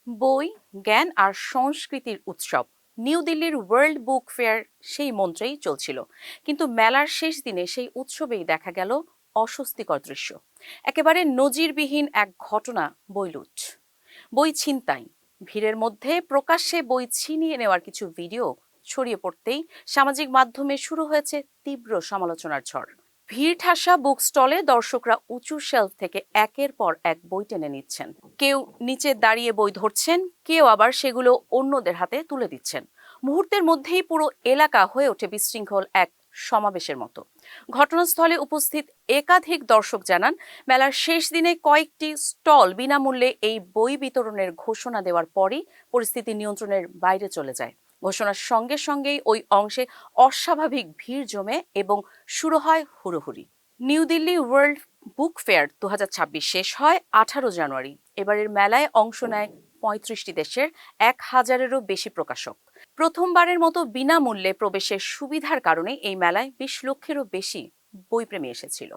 বই, জ্ঞান আর সংস্কৃতির উৎসব। নিউ দিল্লির ওয়ার্ল্ড বুক ফেয়ার সেই মন্ত্রেই চলছিল, কিন্তু মেলার শেষ দিনে সেই উৎসবেই দেখা গেল অস্বস্তিকর দৃশ্য। একেবারে নজিরবিহীন এক ঘটনা, বই লুট, বই ছিনতাই। ভিড়ের মধ্যে প্রকাশ্যে বই ছিনিয়ে নেওয়ার কিছু ভিডিও ছড়িয়ে পড়তেই সামাজিক মাধ্যমে শুরু হয়েছে তীব্র সমালোচনার ঝড়। ভিড় ঠাসা বুক স্টলে দর্শকরা উঁচু শেলফ থেকে একের পর এক বই টেনে নিচ্ছেন। কেউ নিচে দাঁড়িয়ে বই ধরছেন, কেউ আবার সেগুলো অন্যদের হাতে তুলে দিচ্ছেন। মুহূর্তের মধ্যেই পুরো এলাকা হয়ে ওঠে বিশৃঙ্খল এক সমাবেশের মতো। ঘটনাস্থলে উপস্থিত একাধিক দর্শক জানান, মেলার শেষ দিনে কয়েকটি স্টল বিনামূল্যে এই বই বিতরণের ঘোষণা দেওয়ার পরই পরিস্থিতি নিয়ন্ত্রণের বাইরে চলে যায়। ঘোষণার সঙ্গে সঙ্গেই ওই অংশে অস্বাভাবিক ভিড় জমে এবং শুরু হয় হুড়োহুড়ি। New Delhi world book fair 2026 শেষ হয় 18 জানুয়ারি। এবারের মেলায় অংশ নেয় 35টি দেশের 1000-এরও বেশি প্রকাশক। প্রথমবারের মতো বিনামূল্যে প্রবেশের সুবিধার কারণে এই মেলায় 20 লক্ষেরও বেশি বইপ্রেমী এসেছিল।